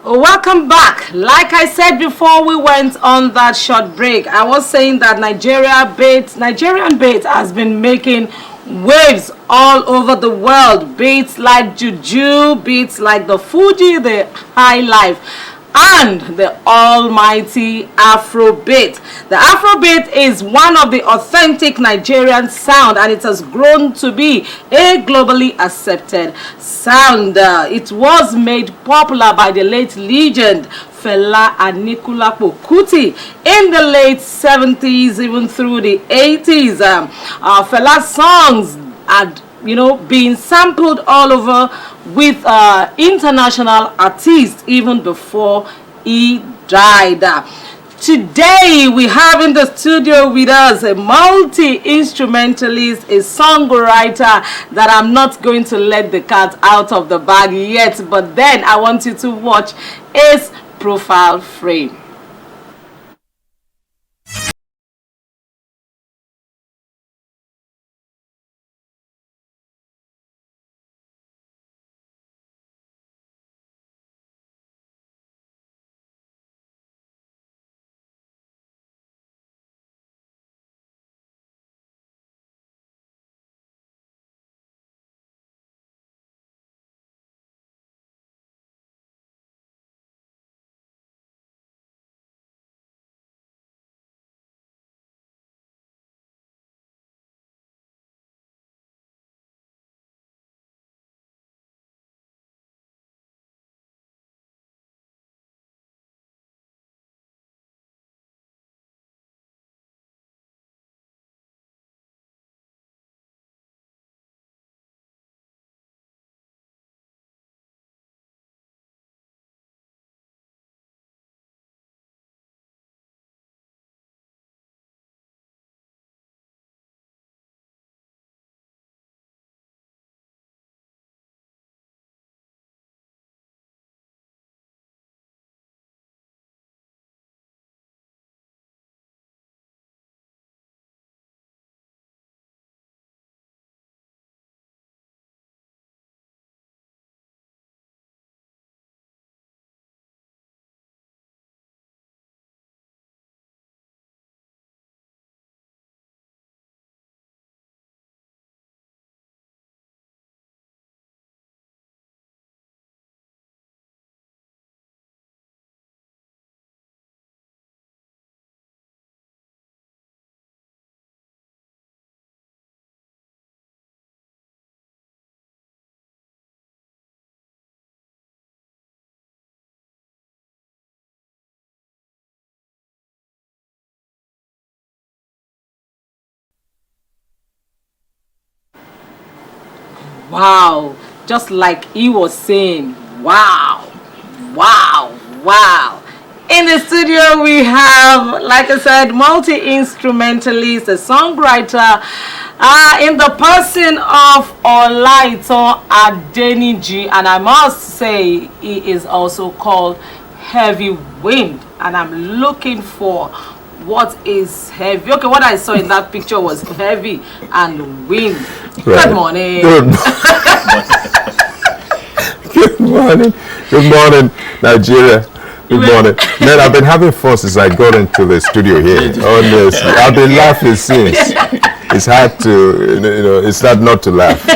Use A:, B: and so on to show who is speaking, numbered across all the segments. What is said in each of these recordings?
A: Welcome back. Like I said before we went on that short break, I was saying that Nigerian beats has been making waves all over the world. Beats like Juju, beats like the Fuji, the High Life, and the almighty Afrobeat. The Afrobeat is one of the authentic Nigerian sound, and it has grown to be a globally accepted sound. It was made popular by the late legend Fela Anikulapo Kuti in the late 70s, even through the 80s. Fela's songs had being sampled all over with international artists even before he died. Today we have in the studio with us a multi-instrumentalist, a songwriter that I'm not going to let the cat out of the bag yet, but then I want you to watch his profile frame. Wow, just like he was saying, wow, wow, wow. In the studio we have, like I said, multi-instrumentalist, a songwriter, in the person of Olaitan Adeniji, and I must say he is also called Heavywind, and I'm looking for what is heavy. Okay, what I saw in that picture was heavy and wind. Right. Good morning.
B: Good morning. Good morning, Nigeria. Good morning. Man, I've been having fun since I got into the studio here. Honestly, I've been laughing since. It's hard to, it's not to laugh.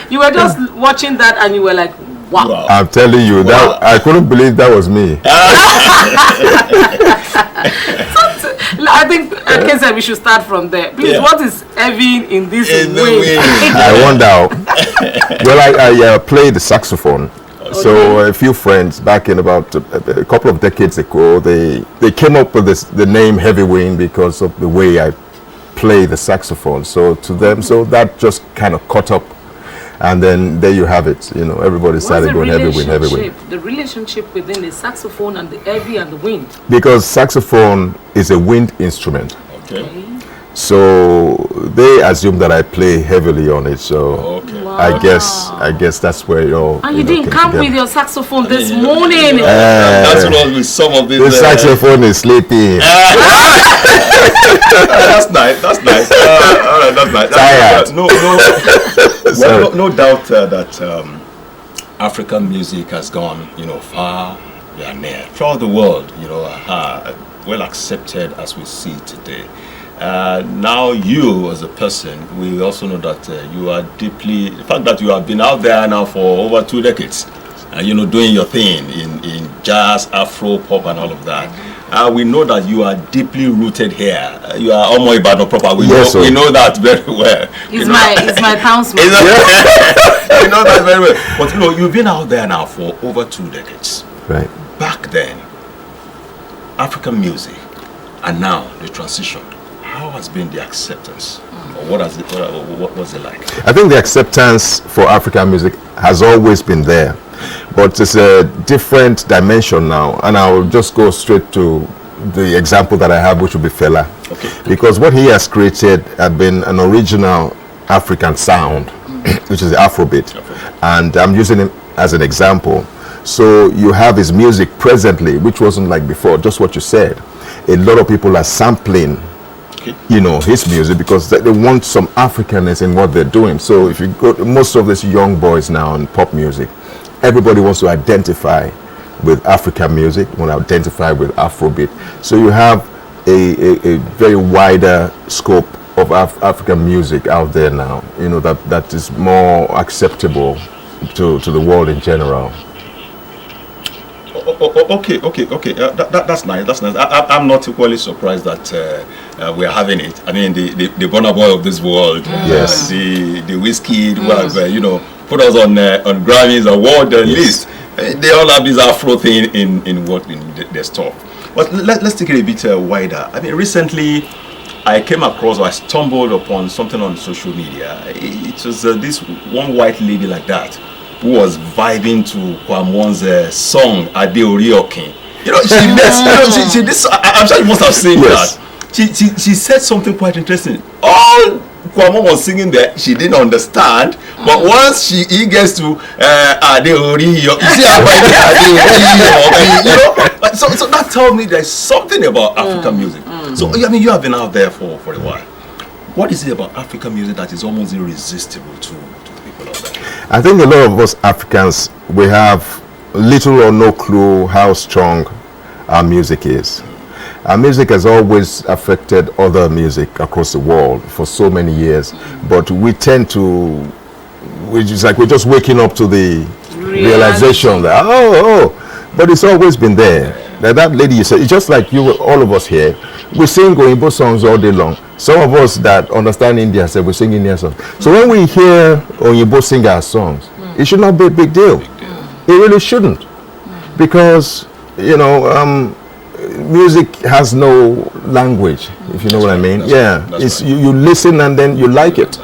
A: You were just watching that and you were like, wow.
B: I'm telling you, that I couldn't believe that was me.
A: I think, we should start from there. Please, what is heavy in this way?
B: I wonder. Well, I play the saxophone. Okay. So a few friends back in about a couple of decades ago, they came up with the name Heavywind because of the way I play the saxophone. So to them, so that just kind of caught up. And then there you have it. Everybody started going heavy.
A: The relationship within the saxophone and the heavy and the wind.
B: Because saxophone is a wind instrument.
C: Okay.
B: So they assume that I play heavily on it. So
A: wow.
B: I guess that's where it all.
A: And you didn't come with your saxophone this morning.
C: That's what with some of
B: the saxophone is sleeping.
C: That's nice. That's nice. All right, that's nice.
B: Tired.
C: No doubt that African music has gone, far and near throughout the world. Well accepted as we see today. Now you as a person, we also know that you are deeply, the fact that you have been out there now for over 2 decades, doing your thing in jazz, Afro, pop and all of that. We know that you are deeply rooted here. You are Omo Ibadan proper. We know that very well.
A: It's my townsman.
C: We know that very well. But you've been out there now for over 2 decades.
B: Right.
C: Back then, African music, and now the transition. How has been the acceptance? Or what was it like?
B: I think the acceptance for African music has always been there, but it's a different dimension now. And I'll just go straight to the example that I have, which will be Fela.
C: Okay.
B: Because what he has created had been an original African sound, which is the Afrobeat. And I'm using him as an example. So you have his music presently, which wasn't like before, just what you said. A lot of people are sampling his music because they want some Africanness in what they're doing. So if you go to most of these young boys now in pop music, everybody wants to identify with African music, want to identify with Afrobeat. So you have a very wider scope of African music out there now, that is more acceptable to the world in general.
C: Okay. That's nice. That's nice. I'm not equally surprised that we're having it. I mean, the Burna Boy of this world,
B: yes,
C: the Whiskey, who have put us on Grammys award list. They all have this Afro thing in their stuff. But let's take it a bit wider. I mean, recently I came across, or I stumbled upon something on social media. It was this one white lady like that who was vibing to Kwamwon's song Adeori Okin. I'm sure you must have seen that. She said something quite interesting. All Kwamwon was singing there, she didn't understand. But once he gets to Adeori Okin, you see how Adeori Okin, so that tells me there's something about African music. So I mean, you have been out there for a while. What is it about African music that is almost irresistible to people out there?
B: I think a lot of us Africans, we have little or no clue how strong our music is. Our music has always affected other music across the world for so many years, but we tend to, we're just waking up to the realization that, but it's always been there. That lady you said, it's just like you, all of us here, we sing Oyinbo songs all day long. Some of us that understand India said we sing Indian songs. So when we hear Oyinbo sing our songs, it should not be a big deal. It really shouldn't. Because, music has no language, if you know what I mean. It's right. You listen and then you like it.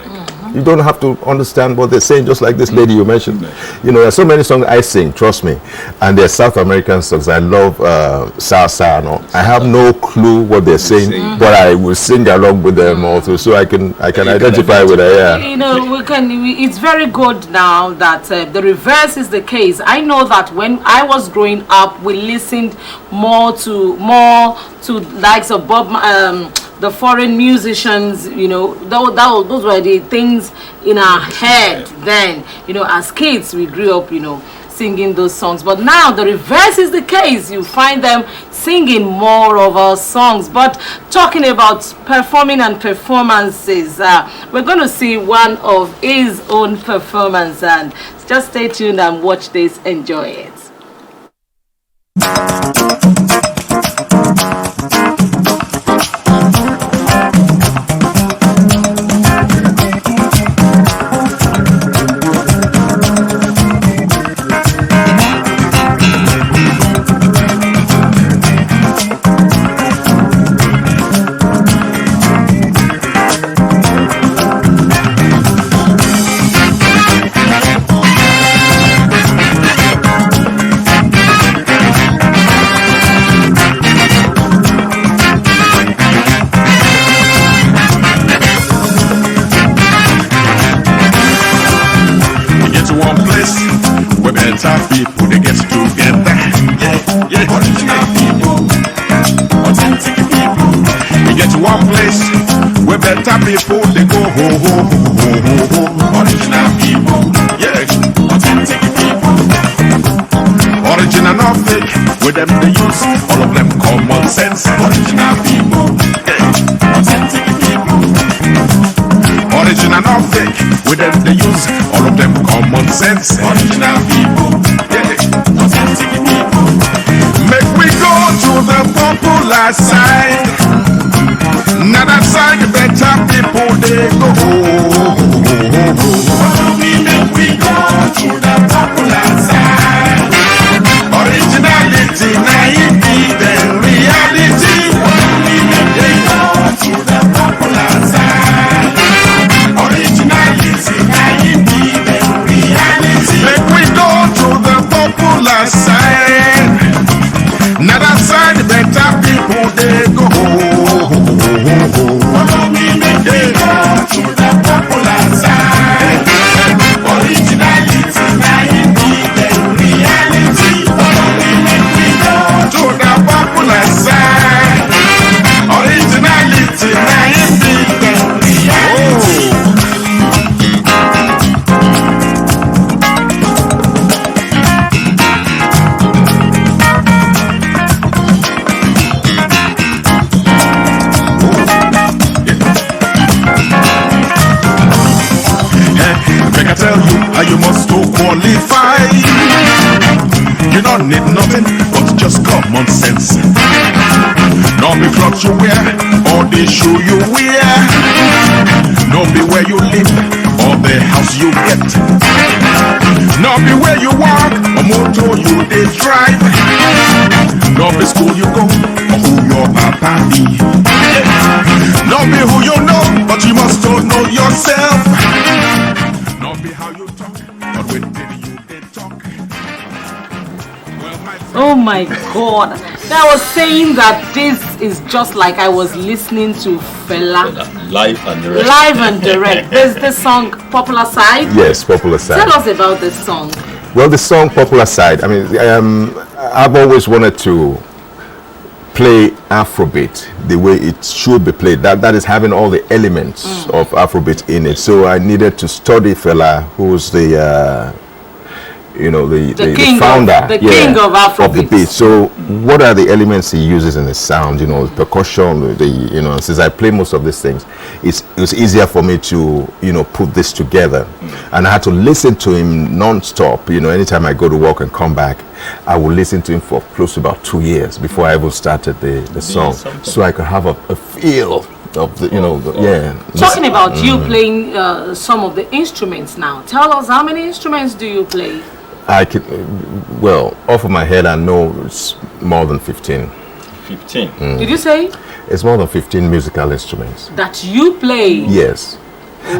B: You don't have to understand what they're saying, just like this lady you mentioned. There's so many songs I sing, trust me. And they're South American songs. I love salsa. I have no clue what they're saying, but I will sing along with them also, so I can identify with her.
A: It's very good now that the reverse is the case. I know that when I was growing up, we listened more to likes of Bob. The foreign musicians, those were the things in our head then. As kids, we grew up, singing those songs. But now the reverse is the case. You find them singing more of our songs. But talking about performing and performances, we're going to see one of his own performance. And just stay tuned and watch this. Enjoy it.
D: People, they get together. Original people, authentic people. We get to one place where better people they go ho ho ho ho ho. Original people, authentic people. with them they use all of them common sense. Original people, authentic people. Original not fake, with them they use all of them common sense. Original people, authentic people. Make we go to the popular side. Now that side better people they go. Follow me, make we go to the popular side. Originality, naivety, then reality. Follow me, make we go to the popular side. Originality, naivety, then reality. Make we go to the popular side. Now that side better people they go. Follow me, make we go to the popular side. Originality, naivety, then reality. Follow me, make we go to the popular side. Originality, naivety, then reality. Make I tell you how you must to qualify. You don't need nothing but just common sense. Not be clothes you wear or the shoe you wear. Not be where you live or the house you get. Not be where you walk or motor you they drive. Not be school you go or who your papa be. Not be who you know, but you must all know yourself. Not be how you talk, but when you they talk. Well, my friend,
A: Oh my God. I was saying that this is just like I was listening to Fela.
C: Live and direct.
A: Live and direct. There's the song Popular Side.
B: Yes, Popular Side.
A: Tell us about this song.
B: Well, the song Popular Side, I mean, I've always wanted to play Afrobeat the way it should be played. That is having all the elements of Afrobeat in it. So I needed to study Fela, who's the the
A: king
B: founder,
A: of, the king of Afrobeat.
B: of the beat. So what are the elements he uses in his sound? Percussion. Since I play most of these things, it was easier for me to put this together, and I had to listen to him non-stop. Anytime I go to work and come back, I would listen to him for close to about 2 years before I even started the song, so I could have a feel of the
A: Talking about you playing some of the instruments now. Tell us, how many instruments do you play?
B: I could, off of my head, I know it's more than 15.
C: 15.
A: Did you say
B: It's more than 15 musical instruments.
A: that you play?
B: Yes.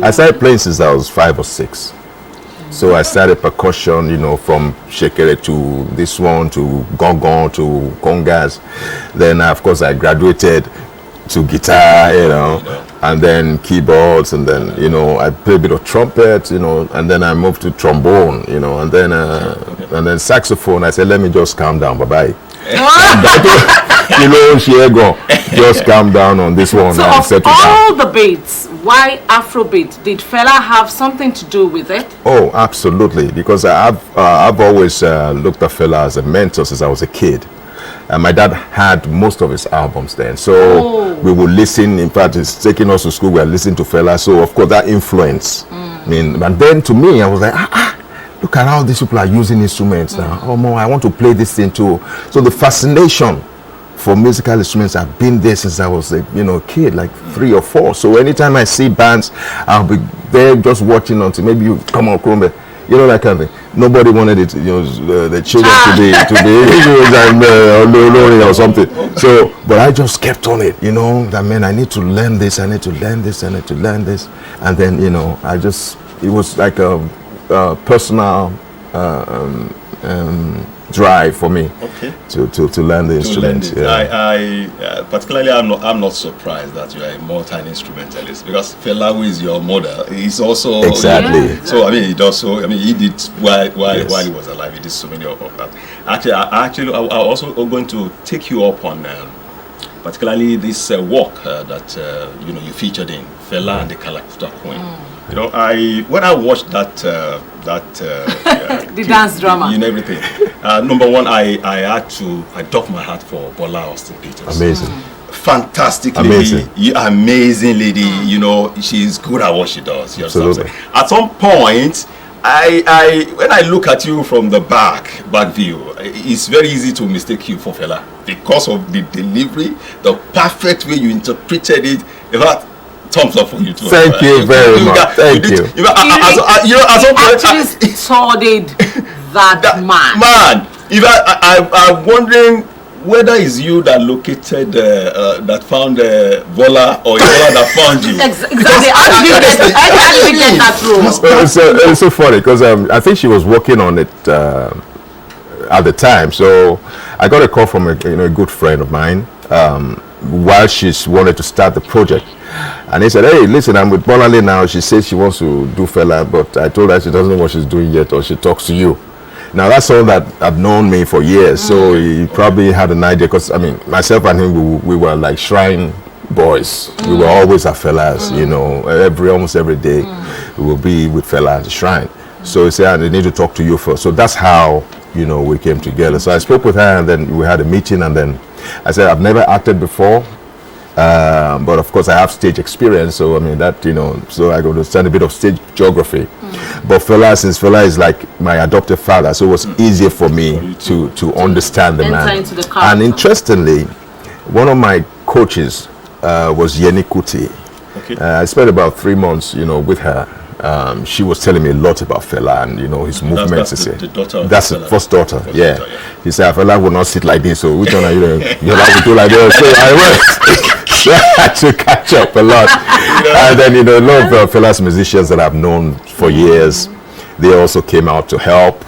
B: I started playing since I was 5 or 6. So I started percussion, from shekere to this one, to gong to congas. Then, of course, I graduated to guitar, and then keyboards, and then, I play a bit of trumpet, and then I moved to trombone, and then saxophone. I said, let me just calm down, bye-bye. Just calm down on this one
A: So
B: and
A: of
B: settle
A: all
B: down.
A: the beats, why Afrobeat? Did Fela have something to do with it?
B: Oh, absolutely, because I've always looked at Fela as a mentor since I was a kid. My dad had most of his albums then, so we would listen. In fact, he's taking us to school. We were listening to Fela, so of course that influence. And then to me, I was like, look at how these people are using instruments now. Oh, I want to play this thing too. So the fascination for musical instruments have been there since I was a kid, like 3 or 4. So anytime I see bands, I'll be there just watching until maybe you come on, Chrome. That kind of thing. Nobody wanted it, the children to be or something. So, but I just kept on it, that man, I need to learn this, I need to learn this, I need to learn this. And then, it was like a personal drive for me to learn the instrument.
C: I particularly I'm not surprised that you are a multi-instrumentalist, because Fela, who is your model, is also
B: exactly.
C: So he does so. He did while he was alive. He did so many of that. Actually, I also going to take you up on particularly this work that you featured in Fela and the Calcutta Queen. When I watched that
A: the dance drama,
C: everything, Number one, I dock my hat for Bola Austin Peters.
B: Amazing.
C: Fantastic lady,
B: Amazing.
C: Amazing lady. You know, she's good at what she does. You understand?
B: Absolutely.
C: At some point, I when I look at you from the back view, it's very easy to mistake you for Fela because of the delivery, the perfect way you interpreted it. In fact, thumbs up for you too.
B: Thank you very much. Thank you.
C: At some point,
A: actually studied that man.
C: Man, I'm wondering whether it's you that located, that found Bola, or Bola that found you.
A: Exactly. How did you get that role?
B: It's so funny because I think she was working on it at the time. So I got a call from a good friend of mine while she wanted to start the project. And he said, hey, listen, I'm with Bola now. She says she wants to do Fela, but I told her she doesn't know what she's doing yet, or she talks to you. Now, that's someone that have known me for years, so he probably had an idea, because, I mean, myself and him, we were like shrine boys. We were always at Fela's, almost every day we will be with Fela at the shrine. So he said, I need to talk to you first. So that's how, we came together. So I spoke with her, and then we had a meeting, and then I said, I've never acted before. But of course I have stage experience, so I mean that so I understand a bit of stage geography. But since Fela is like my adopted father, so it was easier for me to understand the man. And interestingly, one of my coaches was Yeni Kuti.
C: Okay.
B: I spent about 3 months, with her. She was telling me a lot about Fela and his movements.
C: That's the daughter.
B: That's the first daughter. Yeah. He said Fela will not sit like this. So which one are you doing? You'll have to do like this. So I went. So I had to catch up a lot. And then a lot of Fela's musicians that I've known for years, they also came out to help.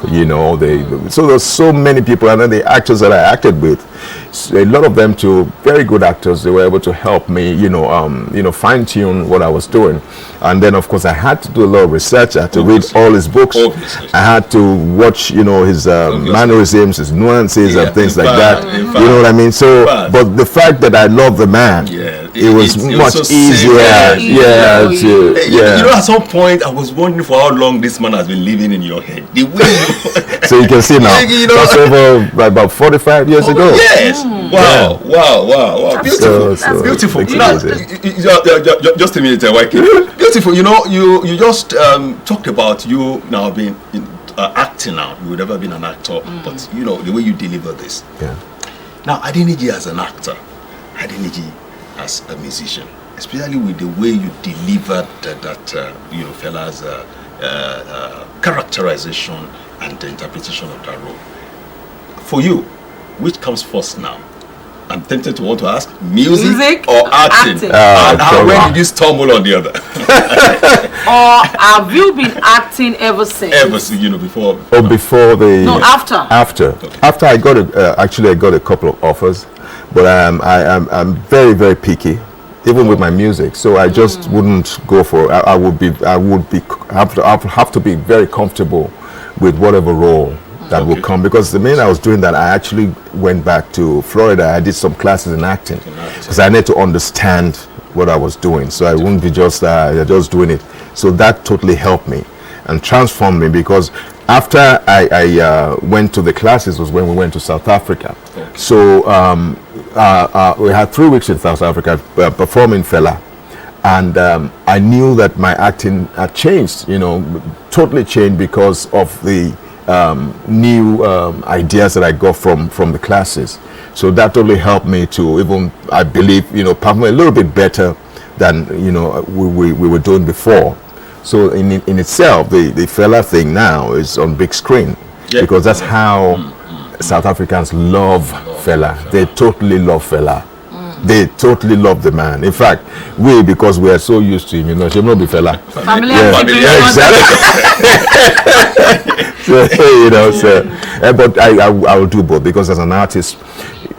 B: So there's so many people, and then the actors that I acted with, a lot of them too, very good actors. They were able to help me, fine tune what I was doing. And then of course I had to do a lot of research. I had to read all his books. I had to watch, his mannerisms, his nuances, and things like that. You know what I mean? So, but the fact that I love the man, it was much
C: so
B: easier.
C: At some point I was wondering for how long this man has been living in your head. The way
B: so you can see now, that's over about 45 years ago.
C: Yes. Wow. Beautiful. Beautiful. Now, just a minute, YK. Beautiful. You just talked about you now being acting now. You would never been an actor, but the way you deliver this.
B: Yeah.
C: Now, Adeniji as an actor, Adeniji as a musician, especially with the way you delivered that Fela's characterization and the interpretation of that role. For you, which comes first now? I'm tempted to want to ask music or acting. When did you stumble on the other?
A: Or have you been acting ever since?
C: Before.
B: Oh, before the.
A: No, after.
B: Okay. After I got I got a couple of offers, but I'm very, very picky, even with my music. So I just wouldn't go for. I would have to be very comfortable with whatever role that will come, because the minute I was doing that, I actually went back to Florida. I did some classes in acting because I need to understand what I was doing, so I wouldn't be just doing it. So that totally helped me and transformed me, because after I went to the classes was when we went to South Africa. Okay. So we had 3 weeks in South Africa performing Fela, and I knew that my acting had changed, totally changed, because of the new ideas that I got from the classes. So that totally helped me to even, I believe, perform a little bit better than we were doing before. So in itself, the Fela thing now is on big screen, because that's how South Africans love Fela. They totally love Fela. They totally love the man. In fact, because we are so used to him, she will not be Fela. Exactly. But I will do both, because as an artist,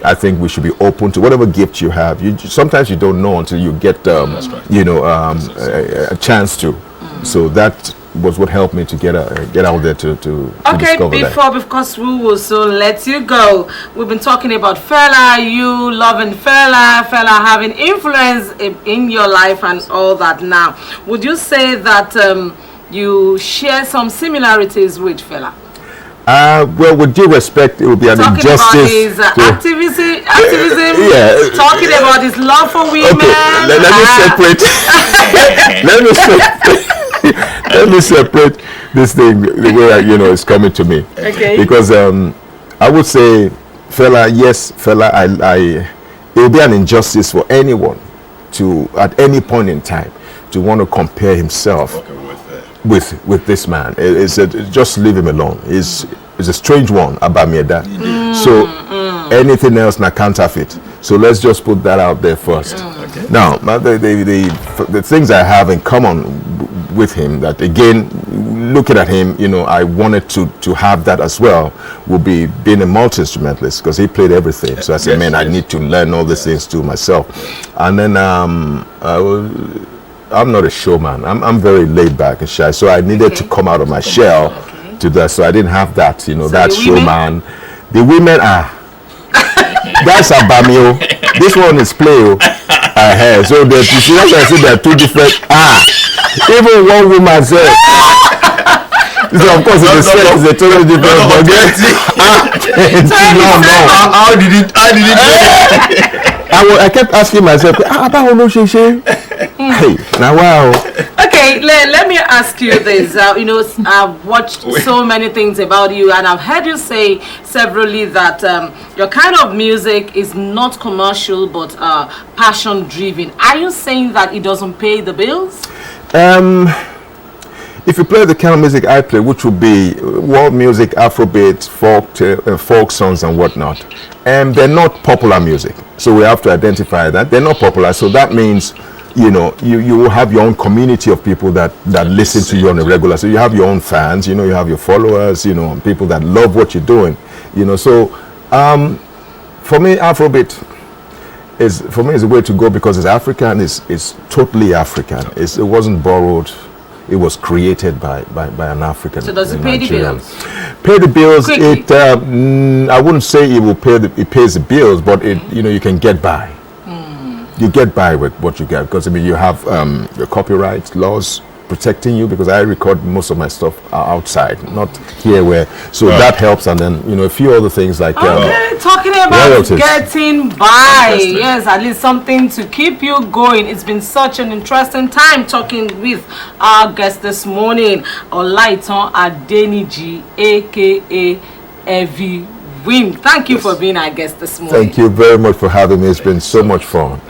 B: I think we should be open to whatever gift you have. Sometimes you don't know until you get a chance to. So that was what helped me to get out there to discover that.
A: Because we will soon let you go. We've been talking about Fela, you loving Fela having influence in your life and all that. Now, would you say that you share some similarities with Fela?
B: Well, with due respect, it would be an
A: Talking
B: injustice.
A: about his activism,
B: Yeah.
A: talking about his love for women.
B: Okay, let me separate. let me separate this thing the way it's coming to me.
A: Okay.
B: Because I would say, fella, it would be an injustice for anyone to, at any point in time, to want to compare himself with this man. Just leave him alone. He's a strange one, Abamieda. So anything else na counterfeit. So let's just put that out there first.
C: Okay.
B: Now, the things I have in common with him, that again, looking at him, I wanted to have that as well, would be being a multi-instrumentalist, because he played everything. So I said, man, I need to learn all these things too myself. And then I'm not a showman. I'm very laid back and shy. So I needed to come out of my shell to that. So I didn't have that, that showman. The women are. That's Abamio. This one is play. So you see, that's why I said there are two different. Even one woman said. So of course, it's a totally different. No.
C: How did it?
B: I kept asking myself, hey, now wow.
A: Okay, let me ask you this. I've watched so many things about you, and I've heard you say severally that your kind of music is not commercial but passion driven. Are you saying that it doesn't pay the bills?
B: If you play the kind of music I play, which would be world music, Afrobeat, folk songs and whatnot, and they're not popular music. So we have to identify that. They're not popular. So that means, you will have your own community of people that listen to you on a regular. So you have your own fans, you have your followers, people that love what you're doing. So for me, Afrobeat is a way to go, because it's African, it's totally African. It wasn't borrowed. It was created by an African.
A: So does it pay the bills?
B: Pay the bills.
A: Quickly.
B: I wouldn't say it pays the bills, but you can get by. You get by with what you get, because you have the copyright laws protecting you, because I record most of my stuff outside, not here that helps. And then a few other things like
A: talking about
B: royalties.
A: Getting by. Yes, at least something to keep you going. It's been such an interesting time talking with our guest this morning, Olaitan Adeniji, aka Heavywind. Thank you for being our guest this morning.
B: Thank you very much for having me. It's been so much fun.